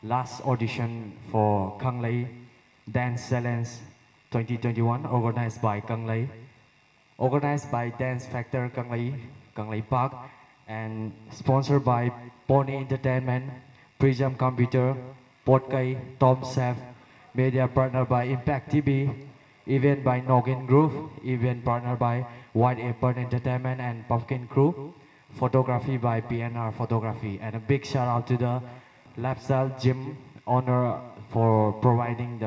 last audition for Kang Lei Dance Challenge 2021 organized by Kang Lei, organized by Dance Factor Kang Lei Park, and sponsored by Pony Entertainment, Prism Computer, Podkai, Tom Chef, media partner by Impact TV, event by Noggin Group, event partner by White Apron Entertainment and Pumpkin Crew, photography by PNR Photography, and a big shout out to the Lifestyle Gym owner for providing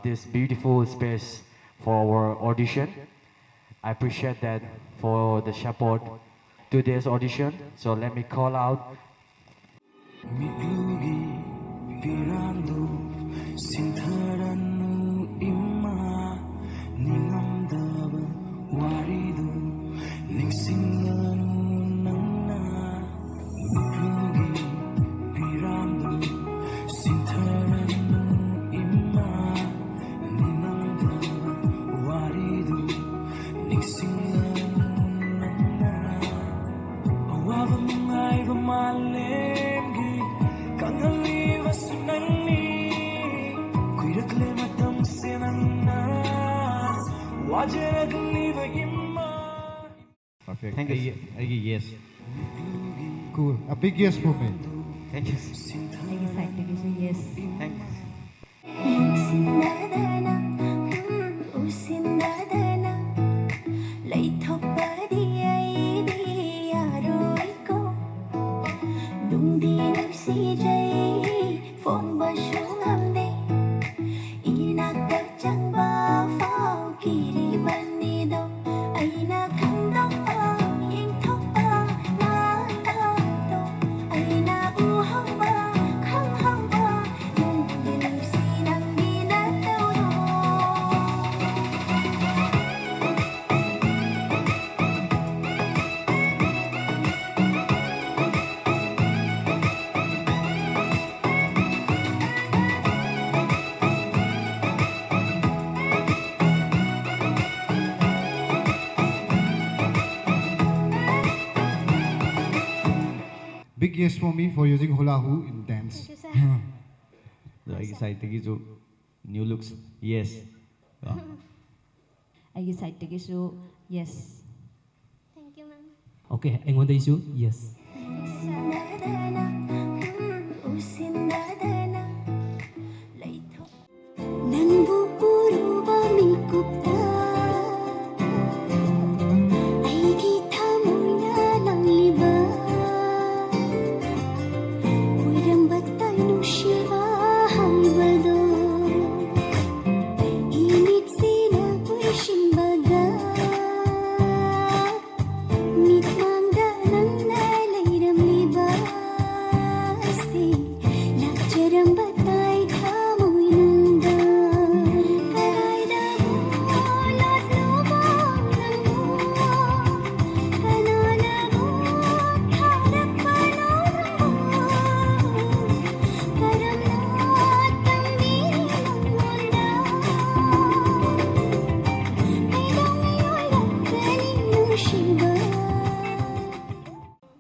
this beautiful space for our audition. I appreciate that for the support to this audition. So let me call out. Perfect. Thank you. Yes. Cool. A big yes for me. Thank you. Yes. Thank you. Big yes for me for using hula hoop in dance. I side to new looks. Yes. I side yes. Thank you, ma'am. Okay, issue yes.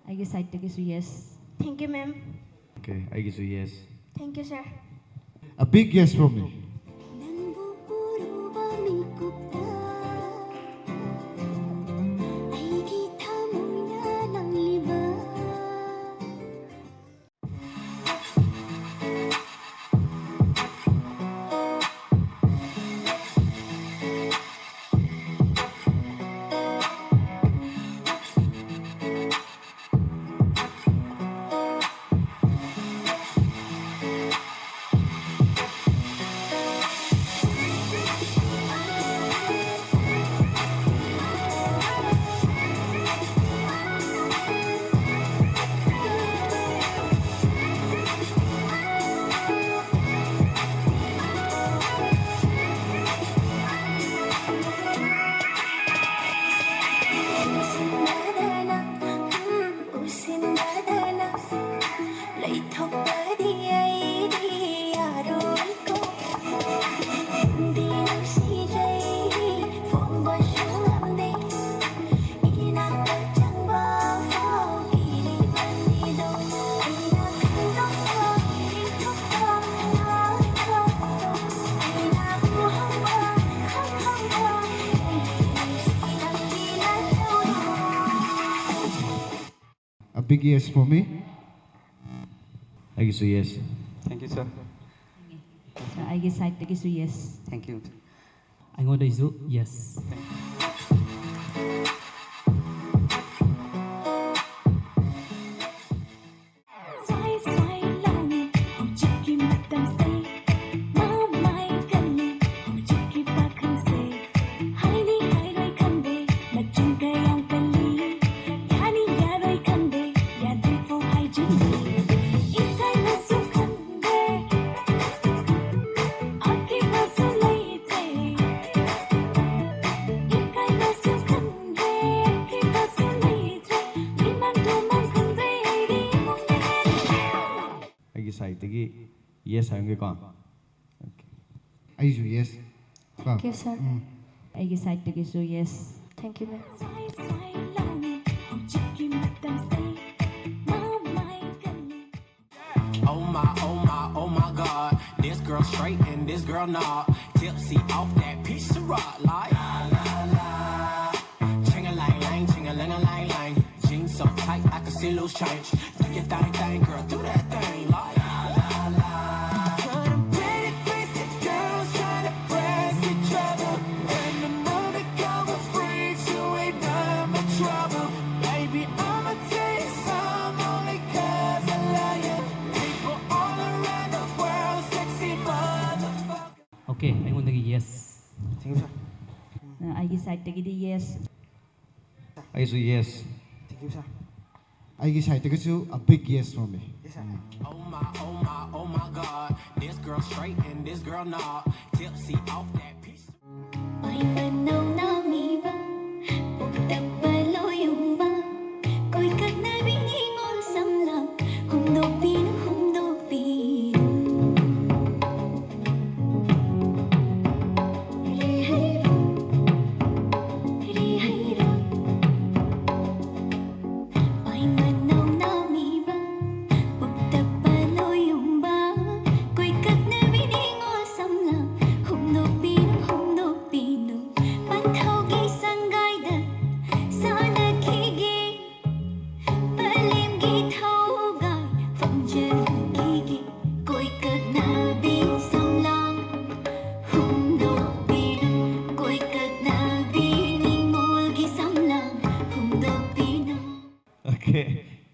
I side yes. Thank you, ma'am. Okay, I guess yes. Thank you, sir. A big yes for me. big yes for me. I guess yes. Thank you, sir. ꯑꯩꯒꯤ ꯁꯥꯏꯠꯇꯒꯤꯁꯨ yes. Thank you. ꯑꯩꯉꯣꯟꯗꯩꯁꯨ yes. ꯑꯩꯒꯤ ꯁꯥꯏꯠꯇꯒꯤ yes ꯍꯥꯏꯔꯝꯒꯦꯀꯣ. ꯑꯩꯁꯨ yes. Thank you, sir. ꯑꯩꯒꯤ ꯁꯥꯏꯠꯇꯒꯤꯁꯨ yes. Thank you, ma'am. Oh my God. This girl straight and this girl not. Tipsy off that piece of rock like la la la. Ching-a-lang-lang, ching-a-lang-a-lang-lang. Jeans so tight I can see loose change. Do your thing, girl, do that thing like la la la. Trying to pretty face the girls trying to press each other. And the movie cover freaks who ain't none but trouble. Baby, I'ma tell you some only 'cause I love you. People all around the world, sexy motherfucker. Okay, ꯑꯩꯉꯣꯟꯗꯒꯤ yes. Thank you, sir. ꯑꯩꯒꯤ ꯁꯥꯏꯠꯇꯒꯤꯗꯤ yes. ꯑꯩꯁꯨ yes. Thank you, sir. ꯑꯩꯒꯤ ꯁꯥꯏꯠꯇꯒꯤꯁꯨ a big yes for me. Yes, sir. Oh my God. This girl straight and this girl not. Tipsy off that piece. Okay.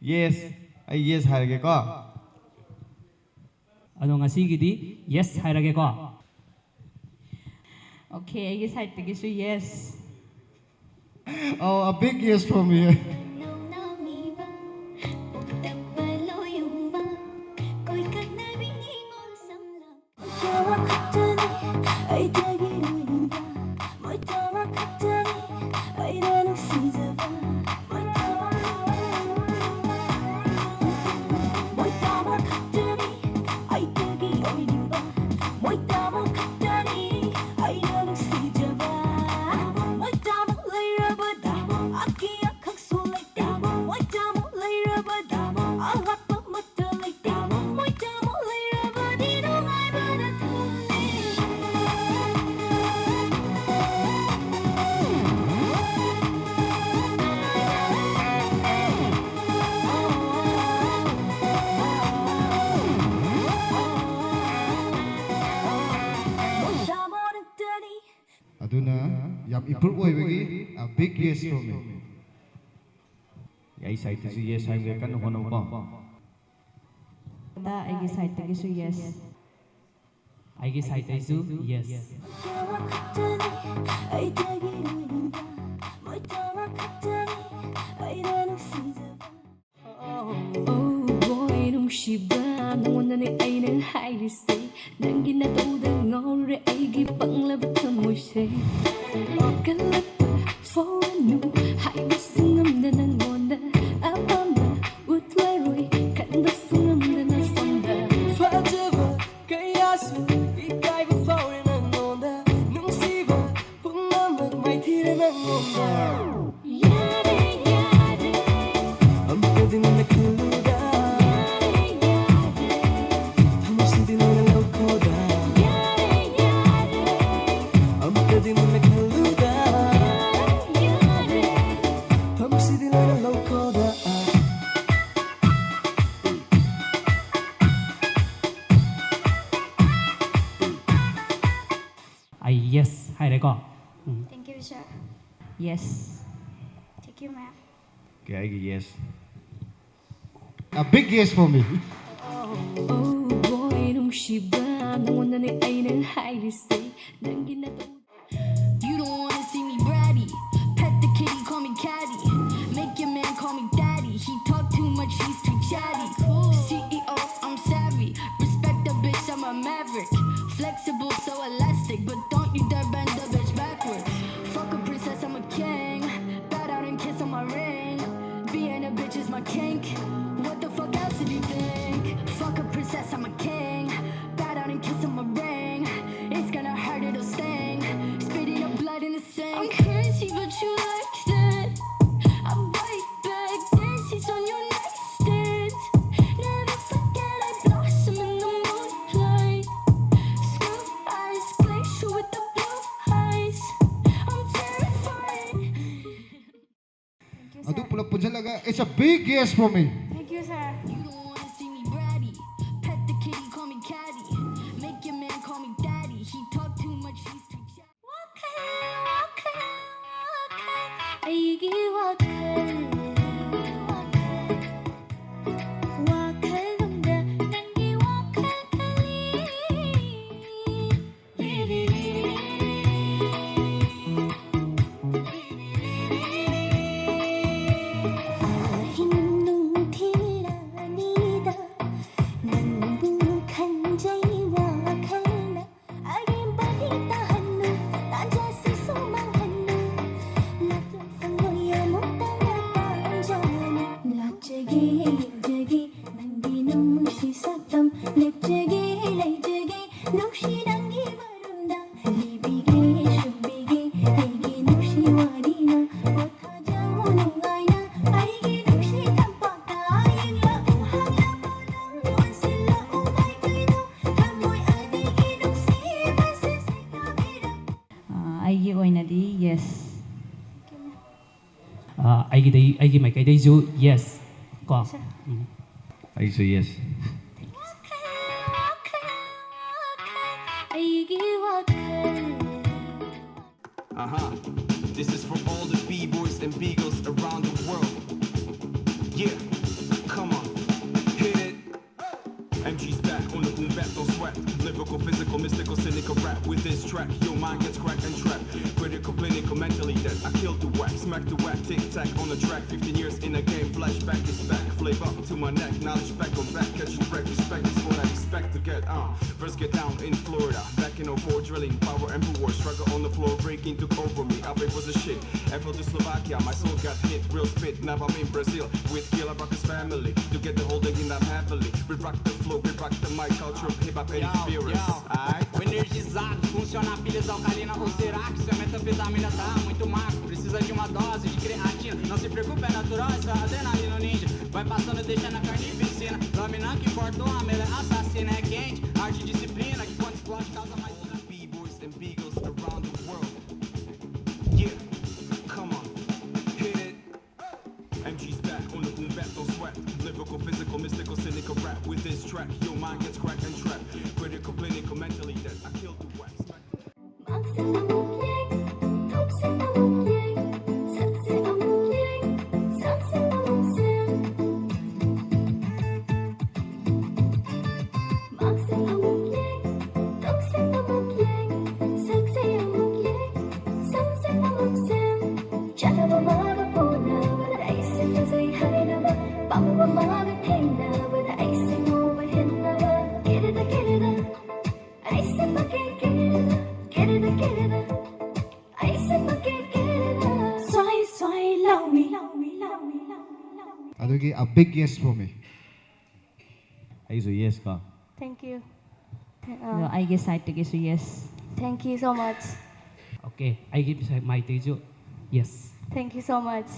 Yes. I yes ꯍꯥꯏꯔꯒꯦꯀꯣ. ꯑꯗꯣ ꯉꯁꯤꯒꯤꯗꯤ yes ꯍꯥꯏꯔꯒꯦꯀꯣ. Okay, ꯑꯩꯒꯤ ꯁꯥꯏꯠꯇꯒꯤꯁꯨ yes. Oh, a big yes for me. ꯑꯗꯨꯅ ꯌꯥꯝ improve ꯑꯣꯏꯕꯒꯤ a big yes for me. I ꯁꯥꯏꯠꯇꯁꯨ yes ꯍꯥꯏꯔꯝꯒꯦ ꯀꯟꯅ ꯍꯣꯠꯅꯧꯀꯣ. ꯑꯩꯒꯤ ꯁꯥꯏꯠꯇꯒꯤꯁꯨ yes. ꯑꯩꯒꯤ ꯁꯥꯏꯠꯇꯩꯁꯨ yes. ꯅꯨꯡꯁꯤꯕ ꯅꯉꯣꯟꯗꯅꯦ ꯑꯩꯅ ꯍꯥꯏꯔꯤꯁꯦ ꯅꯪꯒꯤ ꯅꯇꯧꯗ ꯉꯥꯎꯔꯦ ꯑꯩꯒꯤ ꯄꯪꯂꯕ ꯊꯃꯣꯏꯁꯦ ꯀꯜꯂꯛꯄ ꯐꯥꯎꯔꯅꯨ ꯍꯥꯏꯕꯁꯨ ꯉꯝꯗ ꯅꯪꯉꯣꯟꯗ ꯑꯄꯥꯝꯕ ꯎꯠꯂꯔꯣꯏ ꯈꯟꯕꯁꯨ ꯉꯝꯗꯅ ꯁꯣꯝꯗ ꯐꯖꯕ ꯀꯌꯥꯁꯨ ꯏꯀꯥꯏꯕ ꯐꯥꯎꯔꯦ ꯅꯪꯉꯣꯟꯗ ꯅꯨꯡꯁꯤꯕ ꯄꯨꯝꯅꯃꯛ ꯃꯥꯏꯊꯤꯔꯦ ꯅꯪꯉꯣꯟꯗ ꯌꯥꯔꯦ ꯌꯥꯔꯦ ꯑꯃꯨꯛꯀꯗꯤ ꯅꯪꯅ ꯈꯜꯂꯨꯗ Yes. Thank you, ma'am. Okay, ꯑꯩꯒꯤ yes. A big yes for me. Oh boy, nungshibba, nungondane aina hairisi, nangina to. You don't wanna see me bratty. Pet the kitty, call me caddy. Make your man call me daddy. He talk too much, he's too chatty. CEO, I'm savvy. Respect the bitch, I'm a maverick. Flexible, so elastic, but don't you dare bend the bitch backwards. Fuck a princess, I'm a king. Bow down and kiss on my ring. Being a bitch is my kink. What the fuck else did you think? Fuck a princess, I'm a king. Bow down and kiss on my ring. It's gonna hurt, it'll sting. Spitting up blood in the sink. I'm crazy, but you like that. I'm right back, dancing on your nightstand. Never forget I blossom in the moonlight. Screw eyes, glacier with the blue eyes. I'm terrified. Thank you, Adu sir. pula punjalaga. It's a big yes for me. Thank you, sir. You don't wanna see me bratty. Pet the kitty, call me caddy. Make your man call me daddy. He talk too much, he's too chatty. أيجي وكل وكل ننجي ꯑꯩꯒꯤ ꯑꯣꯏꯅꯗꯤ yes. ꯑꯩꯒꯤ ꯃꯥꯏꯀꯩꯗꯩꯁꯨ yes ꯀꯣ ꯑꯩꯁꯨ yes. أيجي وكل This is for all the B-boys and B-girls around the world. Yeah, come on, hit it. MG's back on the boom back, don't sweat. Lyrical, physical, mystical, cynical rap. With this track, your mind gets cracked and trapped. Critical, clinical, mentally dead. I killed the whack, smack the whack, tic-tac on the track. 15 years in a game, flashback is back. Flame up to my neck, knowledge back on back. Catching wreck, respect is what I expect to get. First get down in Florida, back in 04, drilling power and war. Struggle on the floor, breaking took over me. Up it was a shit. Ever to Slovakia, my soul got hit. Real spit, now I'm in Brazil. With Killer Rock's family, to get the whole thing in that heavily. We rock the flow, we rock the mic, culture of hip-hop and experience. O energizado, funciona pilhas alcalina ou será que sua metanfetamina tá muito macro? Precisa de uma dose de creatina. Não se preocupe, é natural, essa adrenalina ninja. Vai passando, deixando a carnificina. Lâmina que corta o amela, é assassina, é quente. Arte e disciplina, que quando explode causa mais. B-boys and B-girls around the world. Yeah, come on, hit it. MG's back on the boom back, don't sweat. Lyrical, physical, mystical, cynical rap. With this track, your mind gets cracked and trapped. Critical, clinical, mentally dead. I killed the wax. Adugi a big yes for me. ꯑꯩꯁꯨ yes ꯀꯣ Thank you. ꯑꯩꯒꯤ ꯁꯥꯏꯠꯇꯒꯤꯁꯨ yes. Thank you so much. Okay ꯑꯩꯒꯤ ꯃꯥꯏꯀꯩꯁꯨ yes. Thank you so much.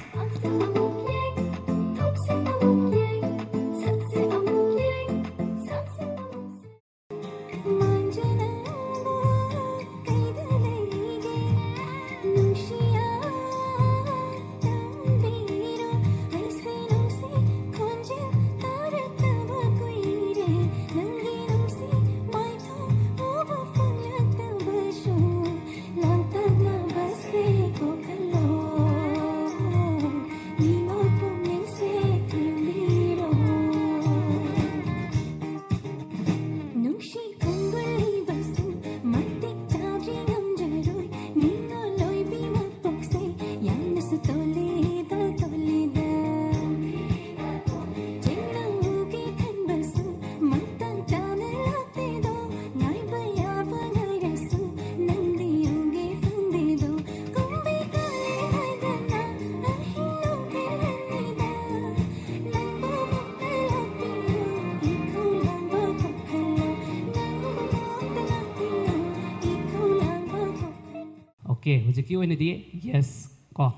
Okay, hujiki oinadi yes ko.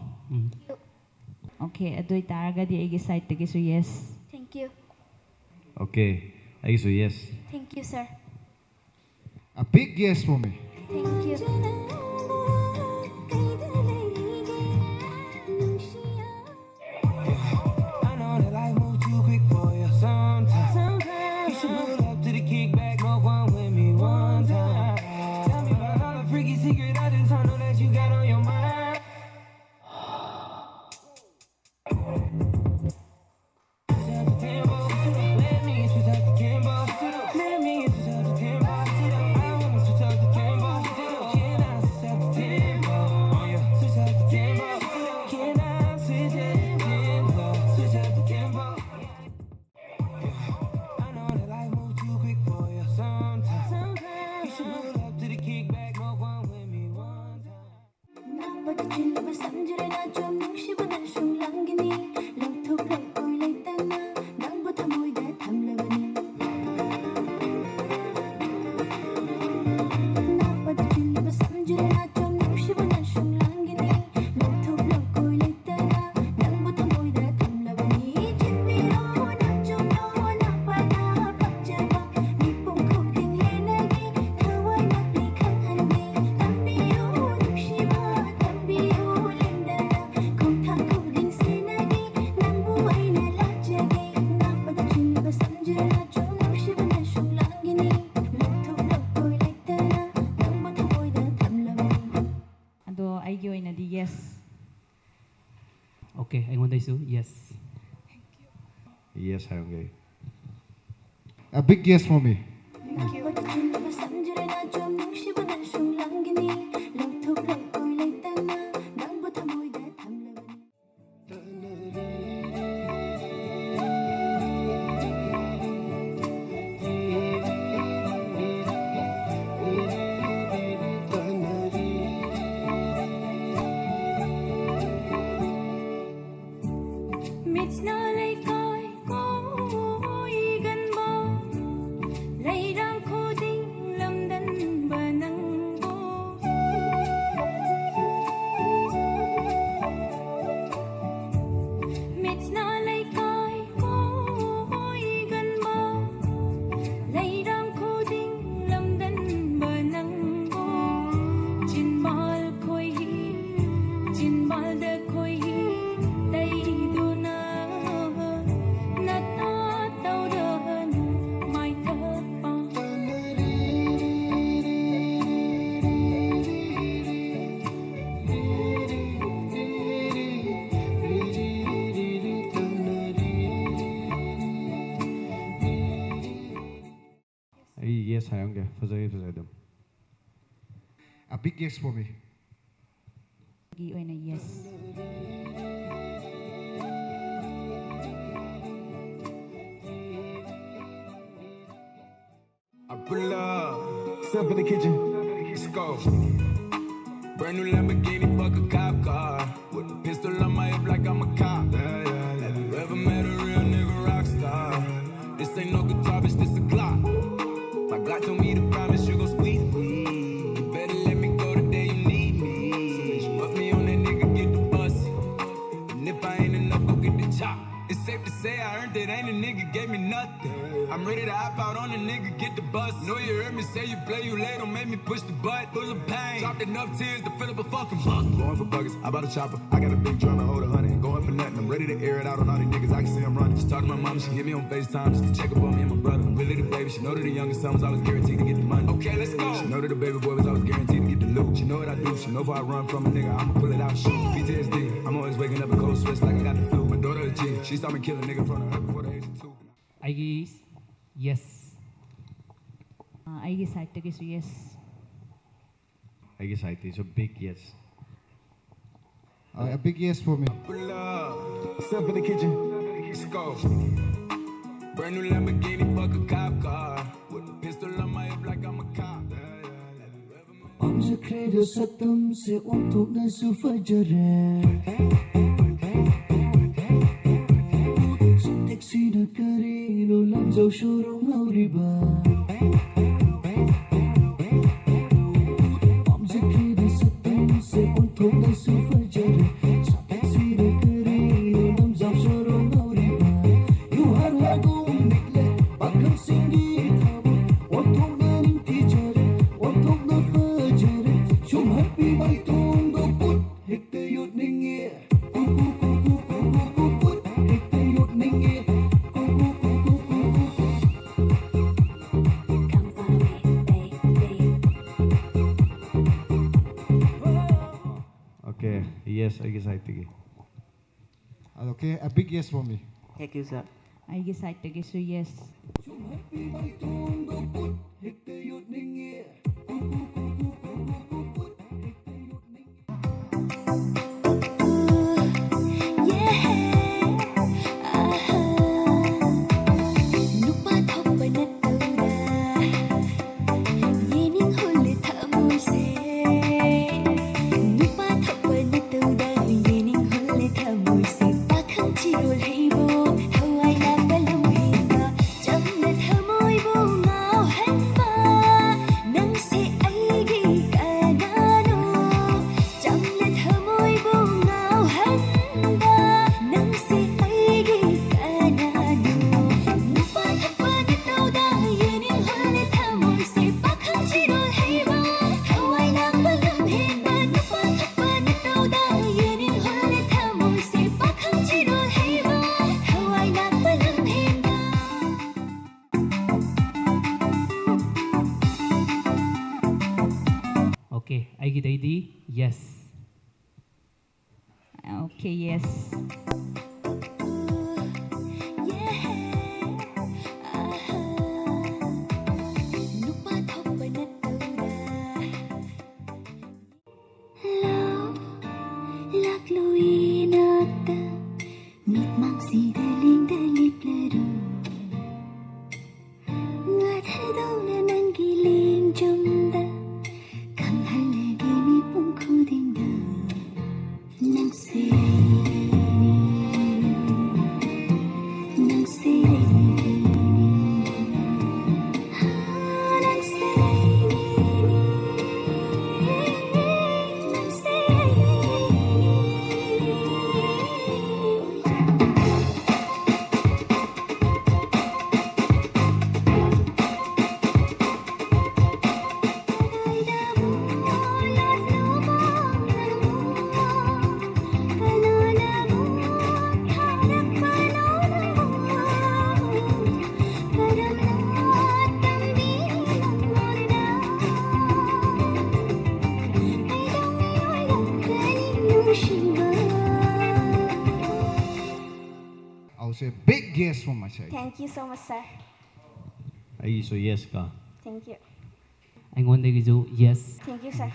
Okay, adu itaragadi aigi side tagisu yes. Thank you. Okay, I yes. Thank you, sir. A big yes for me. Thank you. I know that life moves too quick for you sometimes. You should pull up to the kickback, no one with me one time. Tell me about all the freaky secret I just know that you got on your mind. Let me switch up the tempo. Let me switch up the tempo. I wanna switch up the tempo. Can I switch up the tempo? Switch up the tempo. Can I switch up the tempo? Switch up the tempo. I know that life moves too quick for you sometimes. You should pull up to the kickback, no one with me one time. Ado aigi oinadi yes. Okay, I su yes. Yes, hayonge. A big yes for me. Thank you. Mít nó lấy coi coi gần bờ lấy đang khô tinh lâm đân bờ nắng bô Mít nó lấy coi coi gần bờ lấy đang khô tinh lâm đân bờ nắng bô Chin bal khôi hi chin bal de khôi hi đây du na na ta tao đơn mai thơ pa Yes, hayonge. Fazay. A big yes for me. Aigi oina yes. I pull up, step in the kitchen, let's go. Brand new Lamborghini, fuck a cop car. With a pistol on my hip like I'm a cop. Have you ever met a real nigga rock star? This ain't no guitar, bitch, this a Glock. My Glock told me to promise you gon' squeeze me. You better let me go the day you need me. Put me on that nigga, get the bus. And if I ain't enough, go get the chop. It's safe to say I earned it, ain't a nigga gave me nothing. I'm ready to hop out on a nigga, get the bus. Know you heard me say you play, you late, don't make me push the butt. Full of pain, dropped enough tears to fill up a fucking buck. Going for buggers, I bought a chopper. I got a big drum and hold 100. Going for nothing, I'm ready to air it out on all these niggas. I can see I'm running. Just talk to my mom, she hit me on FaceTime just to check up on me and my brother. I'm really the baby, she know that the youngest son was always guaranteed to get the money. Okay, let's go. She know that the baby boy was always guaranteed to get the loot. She know what I do, she know if I run from a nigga, I'ma pull it out, shoot. PTSD, I'm always waking up in cold sweats like I got the flu. My daughter a G, she saw me kill a nigga in front of her before the age of 2. I yes. Aigi side tagisu yes. I guess I think so big yes. A big yes for me. Pull up, step in the kitchen, let's go. Brand new Lamborghini, fuck a cop car. With a pistol on my hip like I'm a cop. Om sa credo sa tumse untuk na sufajare. Sa taxi na karilo lang jaw shurong auriba. Om sa credo sa tumse yes ꯑꯩꯒꯤ ꯁꯥꯏꯠꯇꯒꯤ Okay, a big yes for me. Thank you, sir. ꯑꯩꯒꯤ ꯁꯥꯏꯠꯇꯒꯤꯁꯨ yes. Okay, ꯑꯩꯒꯤꯗꯩꯗꯤ yes. Okay, yes. I'll say big yes from my side. Thank you so much, sir. ꯑꯩꯒꯤꯁꯨ yes ꯀ Thank you. ꯑꯩꯉꯣꯟꯗꯒꯤꯁꯨ yes. Thank you, sir.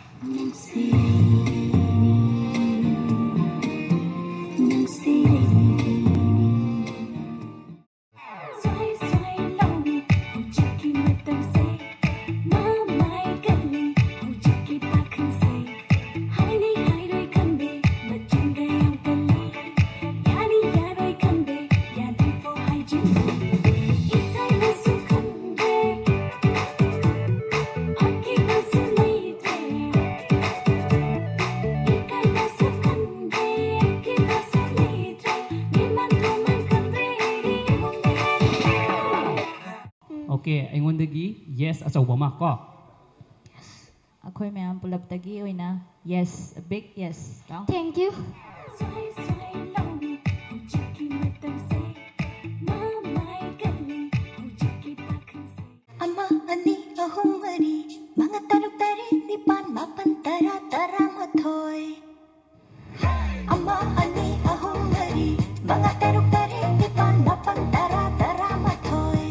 Okay, ꯑꯩꯉꯣꯟꯗꯒꯤ yes ꯑꯆꯧꯕ ꯑꯃ ꯀꯣ. ꯑꯩꯈꯣꯏ ꯃꯌꯥꯝ ꯄꯨꯂꯞꯇꯒꯤ ꯑꯣꯏꯅ yes, a big yes. Thank you. Ama ani ahum mari mga taluk tari nipan mapan tara tara mathoy. Ama ani ahum mari mga taluk tari nipan mapan tara tara mathoy.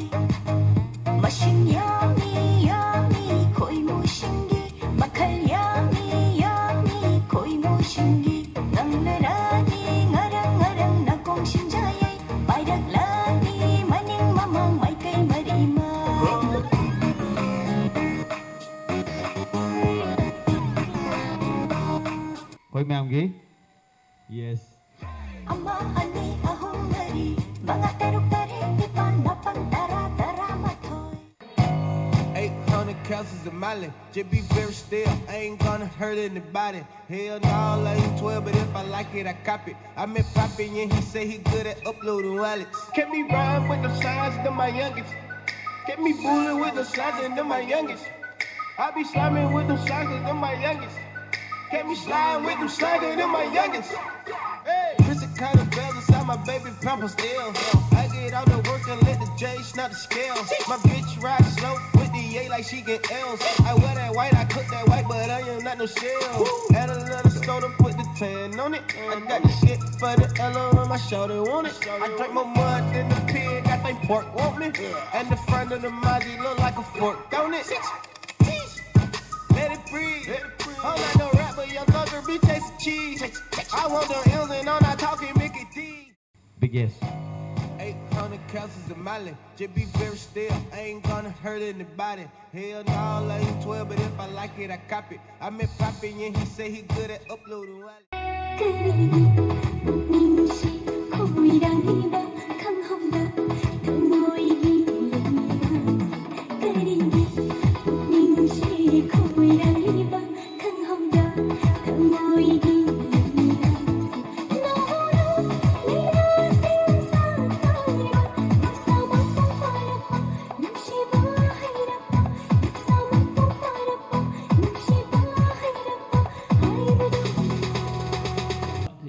Machine yummy yummy koi mo shingi makhal yummy yummy koi mo shingi nang narani ngarang ngarang na kong shinjayay pairak lani maning mamang may kay marima. ꯑꯩꯈꯣꯏ ꯃꯌꯥꯝꯒꯤ yes Ama ani ahum mari mga taruk tari nipan mapan tara tara mathoy. 800 castles a mile. Just be very still. I ain't gonna hurt anybody. Hell no, I ain't 12, but if I like it, I copy. I met Poppy and he say he good at uploading wallets. Kept me rhyme with the signs, them my youngest. Kept me bullying with the signs, and them my youngest. I be slamming with them signs, and them my youngest. Kept me sliding with them signs, and them my youngest. Hey, Chrissy kind of bells inside my baby pamper still. I get out the work and let the J snap the scale. My bitch ride slow with the A like she get L's. I wear that white, I cook that white, but I am not no shell. Add a little soda, put the tan on it. I got the shit for the L on my shoulder, want it. I drink more mud than the pig, I think pork want me. And the front of the Mozzie look like a fork, don't it? Let it breathe. I'm not no rapper, young thugger, be chasing cheese. I want the M's and I'm not talking Mickey D. Big yes. 800 calories of Miley, just be very still. I ain't gonna hurt anybody. Hell no, I ain't 12, but if I like it, I copy. I met Poppy and he say he good at uploading.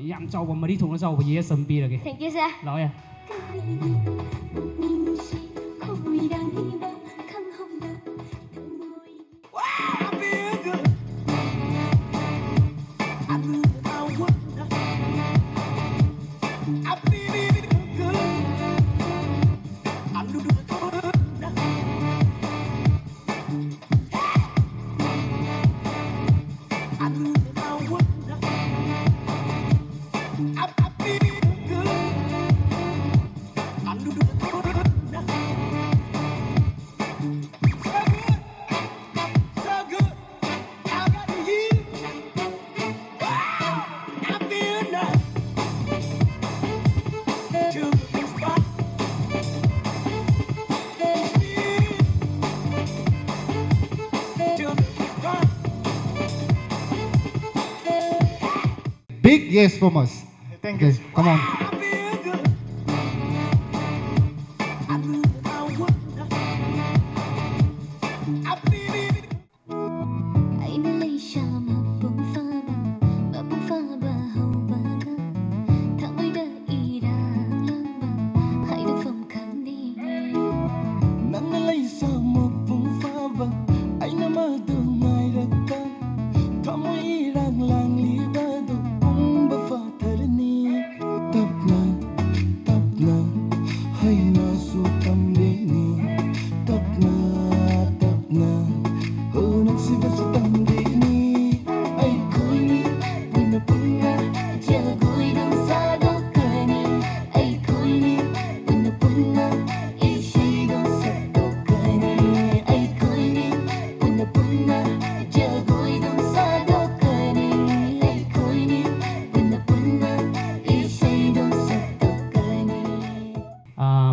Yam chau mari thùng nó chau yes sầm pi là kì. Thank you, sir. Nói à. Big yes from us. Thank you. Okay, come on.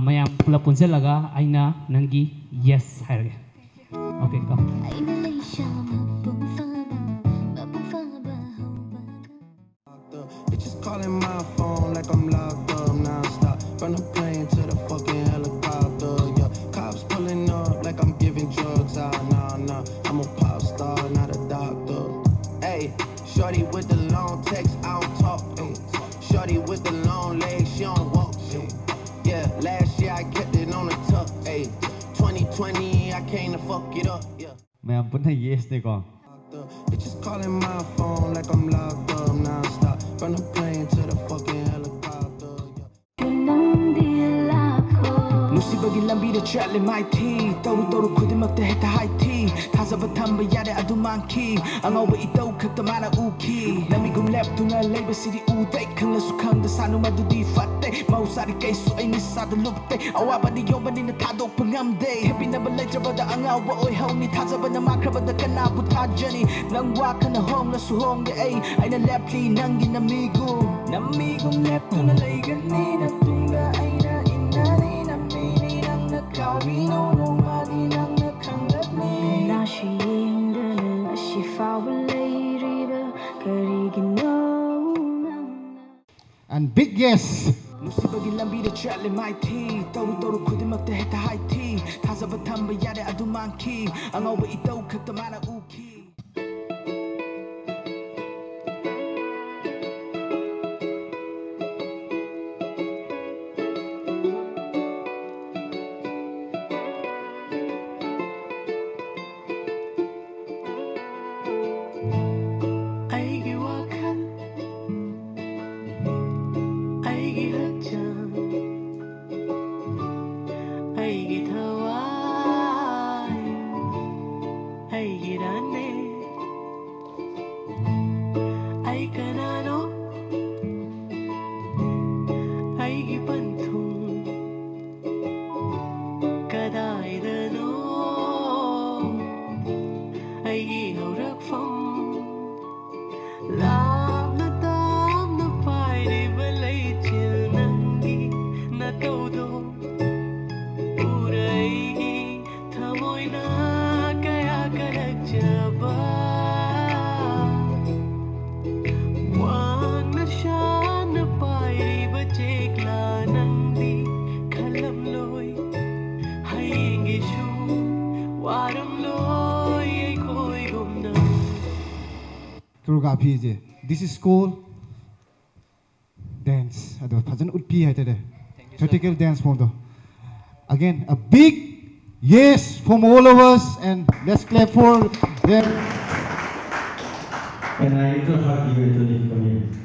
Mayam pula punselaga aina nangi yes hai. Okay, go. It's just calling my phone like I'm locked up non-stop. From the plane to the fucking helicopter, yeah. Cops pulling up like I'm giving drugs out, nah. I'm a pop star, not a doctor. Hey, shorty with the long text, I don't talk. Ay. Shorty with the long legs, she don't walk. Ay. Yeah, last year I kept it on the tuck. Ay. 2020, I came to fuck it up, yeah. Mày vẫn thấy yes này con. It's just calling my phone like I'm locked up non-stop. From the plane to the fucking helicopter, 누시버기 람비를 찰레 마이티 떠루 쿠드막대 했다 하이티 타자바 탐바 야레 아두 많기 앙어버 이따우 극다 많아 우키 남이금 랩두나 레이버 시리 우대 클래수 칸다 사누마두 디 파떼 마우사리 깨수 에이니 사드 룹떼 아와바니 요바니는 타독 방암대 해비나바 레저바다 앙아와 오이 하우니 타자바나 마크라바다 까나부 타저니 낭와 카나 홈라수 홈데 에이 아이나 랩리 낭기 남미금 랩두나 레이가니 나tunga 아이나 인나니 We know nobody nang nakanglatni Na shiyingdana shifawalay kariginaw. And big yes. 누시버기 람비를 찰레 마이티 떠루 쿠드막대 했다 하이티 타자바 탐바 야레 아두 많기 앙어버 이따우 극다 많아 우키. choreography je. This is called dance. Ado bhajan utpi hai tere. Theatrical dance form do. Again, a big yes from all of us, and let's clap for them. And I need to hug you to leave